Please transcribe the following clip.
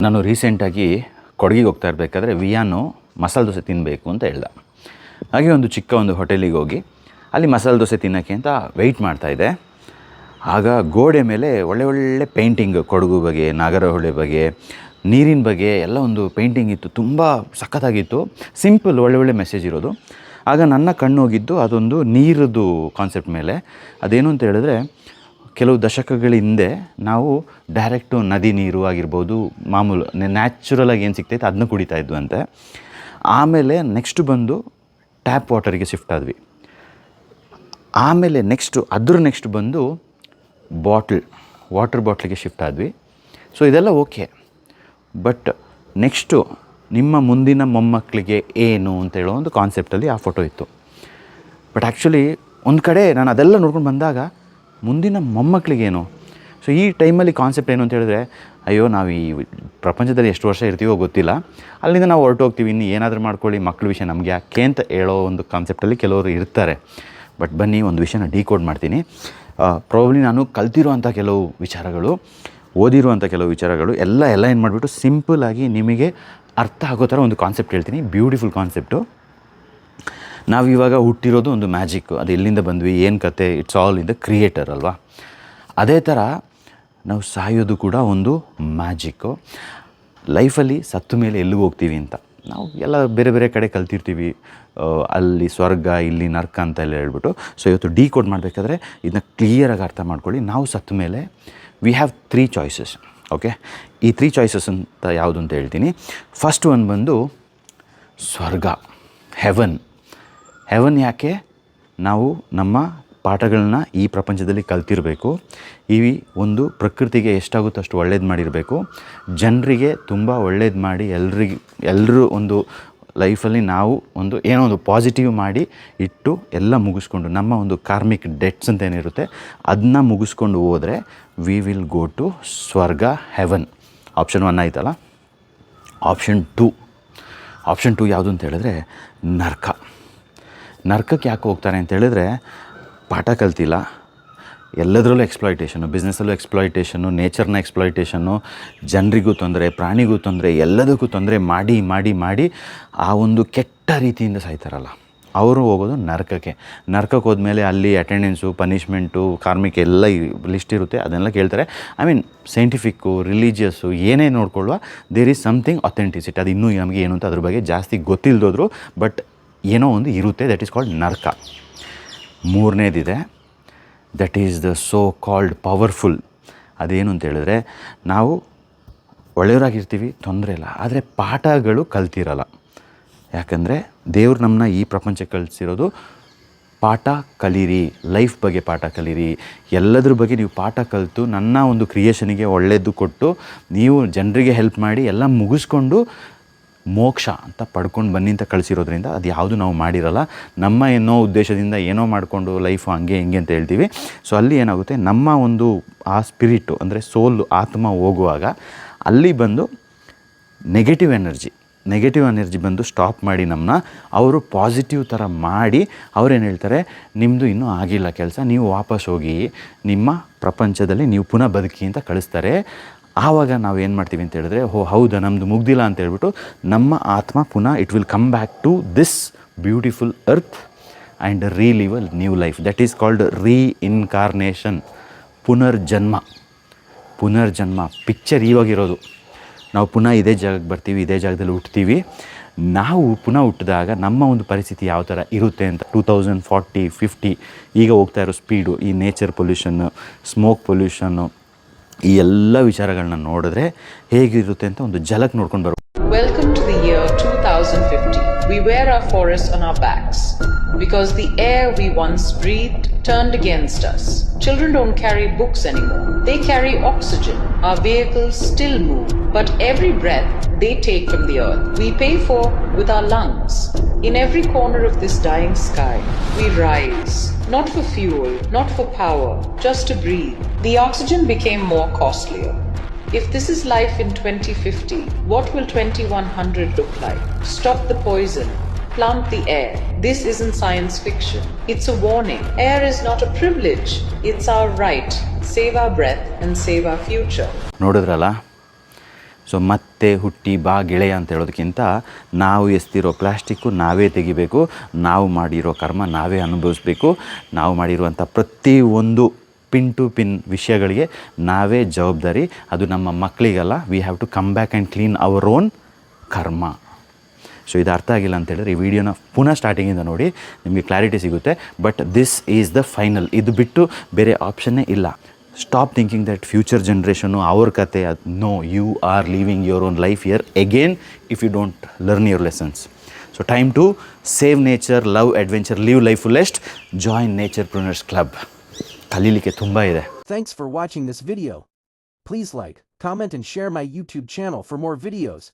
ನಾನು ರೀಸೆಂಟಾಗಿ ಕೊಡಗಿಗೆ ಹೋಗ್ತಾ ಇರಬೇಕಾದ್ರೆ ವಿಯಾನು ಮಸಾಲೆ ದೋಸೆ ತಿನ್ನಬೇಕು ಅಂತ ಹೇಳ್ದ. ಹಾಗೆ ಒಂದು ಚಿಕ್ಕ ಒಂದು ಹೋಟೆಲಿಗೆ ಹೋಗಿ ಅಲ್ಲಿ ಮಸಾಲೆ ದೋಸೆ ತಿನ್ನೋಕ್ಕೆ ಅಂತ ವೆಯ್ಟ್ ಮಾಡ್ತಾಯಿದ್ದೆ. ಆಗ ಗೋಡೆ ಮೇಲೆ ಒಳ್ಳೆ ಪೇಂಟಿಂಗ್, ಕೊಡಗು ಬಗ್ಗೆ, ನಾಗರಹೊಳೆ ಬಗ್ಗೆ, ನೀರಿನ ಬಗ್ಗೆ ಎಲ್ಲ ಒಂದು ಪೇಂಟಿಂಗ್ ಇತ್ತು. ತುಂಬ ಸಖತ್ತಾಗಿತ್ತು, ಸಿಂಪಲ್, ಒಳ್ಳೆ ಮೆಸೇಜ್ ಇರೋದು. ಆಗ ನನ್ನ ಕಣ್ಣು ಹೋಗಿದ್ದು ಅದೊಂದು ನೀರದ್ದು ಕಾನ್ಸೆಪ್ಟ್ ಮೇಲೆ. ಅದೇನು ಅಂತ ಹೇಳಿದ್ರೆ, ಕೆಲವು ದಶಕಗಳ ಹಿಂದೆ ನಾವು ಡೈರೆಕ್ಟು ನದಿ ನೀರು ಆಗಿರ್ಬೋದು, ಮಾಮೂಲು ನ್ಯಾಚುರಲಾಗಿ ಏನು ಸಿಗ್ತೈತೆ ಅದನ್ನ ಕುಡಿತಾ ಇದ್ವು ಅಂತೆ. ಆಮೇಲೆ ನೆಕ್ಸ್ಟು ಬಂದು ಟ್ಯಾಪ್ ವಾಟರಿಗೆ ಶಿಫ್ಟ್ ಆದ್ವಿ. ಆಮೇಲೆ ನೆಕ್ಸ್ಟ್ ಬಂದು ವಾಟರ್ ಬಾಟ್ಲಿಗೆ ಶಿಫ್ಟ್ ಆದ್ವಿ. ಸೊ ಇದೆಲ್ಲ ಓಕೆ, ಬಟ್ ನೆಕ್ಸ್ಟು ನಿಮ್ಮ ಮುಂದಿನ ಮೊಮ್ಮಕ್ಕಳಿಗೆ ಏನು ಅಂತ ಹೇಳೋ ಒಂದು ಕಾನ್ಸೆಪ್ಟಲ್ಲಿ ಆ ಫೋಟೋ ಇತ್ತು. ಬಟ್ ಆ್ಯಕ್ಚುಲಿ ಒಂದು ಕಡೆ ನಾನು ಅದೆಲ್ಲ ನೋಡ್ಕೊಂಡು ಬಂದಾಗ ಮುಂದಿನ ಮೊಮ್ಮಕ್ಕಳಿಗೇನು? ಸೊ ಈ ಟೈಮಲ್ಲಿ ಕಾನ್ಸೆಪ್ಟ್ ಏನು ಅಂತ ಹೇಳಿದ್ರೆ, ಅಯ್ಯೋ ನಾವು ಈ ಪ್ರಪಂಚದಲ್ಲಿ ಎಷ್ಟು ವರ್ಷ ಇರ್ತೀವೋ ಗೊತ್ತಿಲ್ಲ, ಅಲ್ಲಿಂದ ನಾವು ಹೊರಟೋಗ್ತೀವಿ, ಇನ್ನು ಏನಾದರೂ ಮಾಡ್ಕೊಳ್ಳಿ, ಮಕ್ಕಳ ವಿಷಯ ನಮಗೆ ಯಾಕೆ ಅಂತ ಹೇಳೋ ಒಂದು ಕಾನ್ಸೆಪ್ಟಲ್ಲಿ ಕೆಲವರು ಇರ್ತಾರೆ. ಬಟ್ ಬನ್ನಿ ಒಂದು ವಿಷಯನ ಡಿಕೋಡ್ ಮಾಡ್ತೀನಿ. ಪ್ರಾಬಬ್ಲಿ ನಾನು ಕಲ್ತಿರುವಂಥ ಕೆಲವು ವಿಚಾರಗಳು, ಓದಿರುವಂಥ ಕೆಲವು ವಿಚಾರಗಳು ಎಲ್ಲ ಏನು ಮಾಡಿಬಿಟ್ಟು ಸಿಂಪಲ್ಲಾಗಿ ನಿಮಗೆ ಅರ್ಥ ಆಗೋ ಥರ ಒಂದು ಕಾನ್ಸೆಪ್ಟ್ ಹೇಳ್ತೀನಿ. Beautiful concept. ನಾವಿವಾಗ ಹುಟ್ಟಿರೋದು ಒಂದು ಮ್ಯಾಜಿಕ್ಕು. ಅದು ಎಲ್ಲಿಂದ ಬಂದ್ವಿ, ಏನು ಕತೆ, it's all in the creator ಅಲ್ವಾ? ಅದೇ ಥರ ನಾವು ಸಾಯೋದು ಕೂಡ ಒಂದು ಮ್ಯಾಜಿಕ್ಕು. ಲೈಫಲ್ಲಿ ಸತ್ತ ಮೇಲೆ ಎಲ್ಲಿಗೆ ಹೋಗ್ತೀವಿ ಅಂತ ನಾವು ಎಲ್ಲ ಬೇರೆ ಕಡೆ ಕಲ್ತಿರ್ತೀವಿ. ಅಲ್ಲಿ ಸ್ವರ್ಗ, ಇಲ್ಲಿ ನರ್ಕ ಅಂತ ಎಲ್ಲ ಹೇಳ್ಬಿಟ್ಟು. ಸೊ ಇವತ್ತು ಡಿಕೋಡ್ ಮಾಡಬೇಕಾದ್ರೆ ಇದನ್ನ ಕ್ಲಿಯರಾಗಿ ಅರ್ಥ ಮಾಡ್ಕೊಳ್ಳಿ. ನಾವು ಸತ್ತ ಮೇಲೆ ವಿ ಹ್ಯಾವ್ 3 ಚಾಯ್ಸಸ್. ಓಕೆ, ಈ 3 ಚಾಯ್ಸಸ್ ಅಂತ ಯಾವುದು ಅಂತ ಹೇಳ್ತೀನಿ. ಫಸ್ಟ್ ಒನ್ ಬಂದು ಸ್ವರ್ಗ, ಹೆವನ್. ಯಾಕೆ? ನಾವು ನಮ್ಮ ಪಾಠಗಳನ್ನ ಈ ಪ್ರಪಂಚದಲ್ಲಿ ಕಲ್ತಿರಬೇಕು. ಈ ಒಂದು ಪ್ರಕೃತಿಗೆ ಎಷ್ಟಾಗುತ್ತೋ ಅಷ್ಟು ಒಳ್ಳೇದು ಮಾಡಿರಬೇಕು. ಜನರಿಗೆ ತುಂಬ ಒಳ್ಳೇದು ಮಾಡಿ ಎಲ್ಲರೂ ಒಂದು ಲೈಫಲ್ಲಿ ನಾವು ಒಂದು ಏನೋ ಒಂದು ಪಾಸಿಟಿವ್ ಮಾಡಿ ಇಟ್ಟು ಎಲ್ಲ ಮುಗಿಸ್ಕೊಂಡು ನಮ್ಮ ಒಂದು ಕಾರ್ಮಿಕ್ ಡೆಟ್ಸ್ ಅಂತ ಏನಿರುತ್ತೆ ಅದನ್ನ ಮುಗಿಸ್ಕೊಂಡು ಹೋದರೆ ವಿ ವಿಲ್ ಗೋ ಟು ಸ್ವರ್ಗ, ಹೆವನ್. ಆಪ್ಷನ್ 1 ಆಯ್ತಲ್ಲ. ಆಪ್ಷನ್ 2 ಯಾವುದು ಅಂತ ಹೇಳಿದ್ರೆ ನರ್ಕಕ್ಕೆ ಯಾಕೆ ಹೋಗ್ತಾರೆ ಅಂತ ಹೇಳಿದ್ರೆ, ಪಾಠ ಕಲ್ತಿಲ್ಲ, ಎಲ್ಲದರಲ್ಲೂ ಎಕ್ಸ್ಪ್ಲಾಯ್ಟೇಷನು, ಬಿಸ್ನೆಸ್ಸಲ್ಲೂ ಎಕ್ಸ್ಪ್ಲಾಯ್ಟೇಷನು, ನೇಚರ್ನ ಎಕ್ಸ್ಪ್ಲಾಯ್ಟೇಷನ್ನು, ಜನರಿಗೂ ತೊಂದರೆ, ಪ್ರಾಣಿಗೂ ತೊಂದರೆ, ಎಲ್ಲದಕ್ಕೂ ತೊಂದರೆ ಮಾಡಿ ಆ ಒಂದು ಕೆಟ್ಟ ರೀತಿಯಿಂದ ಸಾಯ್ತಾರಲ್ಲ, ಅವರು ಹೋಗೋದು ನರ್ಕಕ್ಕೆ ಹೋದ್ಮೇಲೆ ಅಲ್ಲಿ ಅಟೆಂಡೆನ್ಸು, ಪನಿಷ್ಮೆಂಟು, ಕಾರ್ಮಿಕ ಎಲ್ಲ ಲಿಸ್ಟ್ ಇರುತ್ತೆ. ಅದನ್ನೆಲ್ಲ ಕೇಳ್ತಾರೆ. ಐ ಮೀನ್ ಸೈಂಟಿಫಿಕ್ಕು, ರಿಲಿಜಿಯಸ್ಸು ಏನೇ ನೋಡ್ಕೊಳ್ಳುವ, ದೇರ್ ಈಸ್ ಸಮಥಿಂಗ್ ಅಥೆಂಟಿಸಿಟಿ. ಅದು ಇನ್ನೂ ನಮಗೆ ಏನು ಅಂತ ಅದ್ರ ಬಗ್ಗೆ ಜಾಸ್ತಿ ಗೊತ್ತಿಲ್ಲದೋದ್ರು, ಬಟ್ ಏನೋ ಒಂದು ಇರುತ್ತೆ, ದಟ್ ಈಸ್ ಕಾಲ್ಡ್ ನರ್ಕ. 3ನೇದಿದೆ, that is the so called powerful. ಅದೇನು ಅಂತ ಹೇಳಿದ್ರೆ, ನಾವು ಒಳ್ಳೆಯವರಾಗಿರ್ತೀವಿ, ತೊಂದರೆ ಇಲ್ಲ, ಆದರೆ ಪಾಠಗಳು ಕಲ್ತಿರಲ್ಲ. ಯಾಕಂದರೆ ದೇವ್ರು ನಮ್ಮನ್ನ ಈ ಪ್ರಪಂಚಕ್ಕೆ ಕಳಿಸಿರೋದು ಪಾಠ ಕಲೀರಿ, ಲೈಫ್ ಬಗ್ಗೆ ಪಾಠ ಕಲೀರಿ, ಎಲ್ಲದ್ರ ಬಗ್ಗೆ ನೀವು ಪಾಠ ಕಲಿತು ನನ್ನ ಒಂದು ಕ್ರಿಯೇಷನಿಗೆ ಒಳ್ಳೆಯದು ಕೊಟ್ಟು ನೀವು ಜನರಿಗೆ ಹೆಲ್ಪ್ ಮಾಡಿ ಎಲ್ಲ ಮುಗಿಸ್ಕೊಂಡು ಮೋಕ್ಷ ಅಂತ ಪಡ್ಕೊಂಡು ಬನ್ನಿ ಅಂತ ಕಳಿಸಿರೋದ್ರಿಂದ ಅದು ಯಾವುದು ನಾವು ಮಾಡಿರಲ್ಲ. ನಮ್ಮ ಏನೋ ಉದ್ದೇಶದಿಂದ ಏನೋ ಮಾಡಿಕೊಂಡು ಲೈಫು ಹಂಗೆ ಹಿಂಗೆ ಅಂತ ಹೇಳ್ತೀವಿ. ಸೊ ಅಲ್ಲಿ ಏನಾಗುತ್ತೆ, ನಮ್ಮ ಒಂದು ಆ ಸ್ಪಿರಿಟು ಅಂದರೆ ಸೋಲು, ಆತ್ಮ ಹೋಗುವಾಗ ಅಲ್ಲಿ ಬಂದು ನೆಗೆಟಿವ್ ಎನರ್ಜಿ ಬಂದು ಸ್ಟಾಪ್ ಮಾಡಿ ನಮ್ಮನ್ನ ಅವರು ಪಾಸಿಟಿವ್ ಥರ ಮಾಡಿ ಅವ್ರೇನು ಹೇಳ್ತಾರೆ, ನಿಮ್ಮದು ಇನ್ನೂ ಆಗಿಲ್ಲ ಕೆಲಸ, ನೀವು ವಾಪಸ್ ಹೋಗಿ ನಿಮ್ಮ ಪ್ರಪಂಚದಲ್ಲಿ ನೀವು ಪುನಃ ಬದುಕಿ ಅಂತ ಕಳಿಸ್ತಾರೆ. ಆವಾಗ ನಾವು ಏನು ಮಾಡ್ತೀವಿ ಅಂತ ಹೇಳಿದ್ರೆ, ಹೌದಾ ನಮ್ಮದು ಮುಗ್ದಿಲ್ಲ ಅಂತ ಹೇಳ್ಬಿಟ್ಟು ನಮ್ಮ ಆತ್ಮ ಪುನಃ it will come back to this beautiful earth and relive a new life. That is called reincarnation, ಪುನರ್ಜನ್ಮ. ಪಿಕ್ಚರ್ ಇವಾಗಿರೋದು, ನಾವು ಪುನಃ ಇದೇ ಜಾಗಕ್ಕೆ ಬರ್ತೀವಿ, ಇದೇ ಜಾಗದಲ್ಲಿ ಹುಟ್ತೀವಿ. ನಾವು ಪುನಃ ಹುಟ್ಟಿದಾಗ ನಮ್ಮ ಒಂದು ಪರಿಸ್ಥಿತಿ ಯಾವ ಥರ ಇರುತ್ತೆ ಅಂತ 2040, 50 ಈಗ ಹೋಗ್ತಾ ಇರೋ ಸ್ಪೀಡು, ಈ ನೇಚರ್ ಪೊಲ್ಯೂಷನ್ನು, ಸ್ಮೋಕ್ ಪೊಲ್ಯೂಷನ್ನು, ಈ ಎಲ್ಲ ವಿಚಾರಗಳನ್ನ ನೋಡಿದ್ರೆ ಹೇಗಿರುತ್ತೆ ಅಂತ ಒಂದು ಝಲಕ್ ನೋಡ್ಕೊಂಡು ಬರ್ಬೋದು. Welcome to the year 2050. We wear our forests on our backs because the air we once breathed turned against us. Children don't carry books anymore. They carry oxygen. Our vehicles still move, but every breath they take from the earth, we pay for with our lungs. In every corner of this dying sky, we rise. Not for fuel, not for power, just to breathe. The oxygen became more costlier. If this is life in 2050, what will 2100 look like? Stop the poison. Plant the air. This isn't science fiction. It's a warning. Air is not a privilege. It's our right. Save our breath and save our future. ನೋಡಿದ್ರಲ್ಲ? So ಮತ್ತೆ ಮತ್ತೆ ಹುಟ್ಟಿ ಬಾ ಗೆಳೆಯ ಅಂತ ಹೇಳೋದಕ್ಕಿಂತ ನಾವು ಎಸ್ತಿರೋ plastic ನಾವೇ ತೆಗಿಬೇಕು, ನಾವು ಮಾಡಿರೋ ಕರ್ಮ ನಾವೇ ಅನುಭವಿಸ್ಬೇಕು, ನಾವು ಮಾಡಿರುವಂಥ ಪ್ರತಿಯೊಂದು ಪಿನ್ ಟು ಪಿನ್ ವಿಷಯಗಳಿಗೆ ನಾವೇ ಜವಾಬ್ದಾರಿ. ಅದು ನಮ್ಮ ಮಕ್ಕಳಿಗಲ್ಲ. We have to come back and clean our own karma. So ಇದು ಅರ್ಥ ಆಗಿಲ್ಲ ಅಂತ ಹೇಳಿದ್ರೆ ಈ ವಿಡಿಯೋನ ಪುನಃ ಸ್ಟಾರ್ಟಿಂಗಿಂದ ನೋಡಿ, ನಿಮಗೆ ಕ್ಲಾರಿಟಿ ಸಿಗುತ್ತೆ. But this is the final. ಇದು ಬಿಟ್ಟು ಬೇರೆ ಆಪ್ಷನ್ನೇ ಇಲ್ಲ. Stop thinking that future generation ಅವ್ರ ಕತೆ ಅದು. No, you are leaving your own life year again if you don't learn your lessons. So time to save nature, love adventure, live life fullest, join naturepreneurs club. ಕಲೀಲಿಕ್ಕೆ ತುಂಬ ಇದೆ. Thanks for watching this video. Please like, comment and share my YouTube channel for more videos.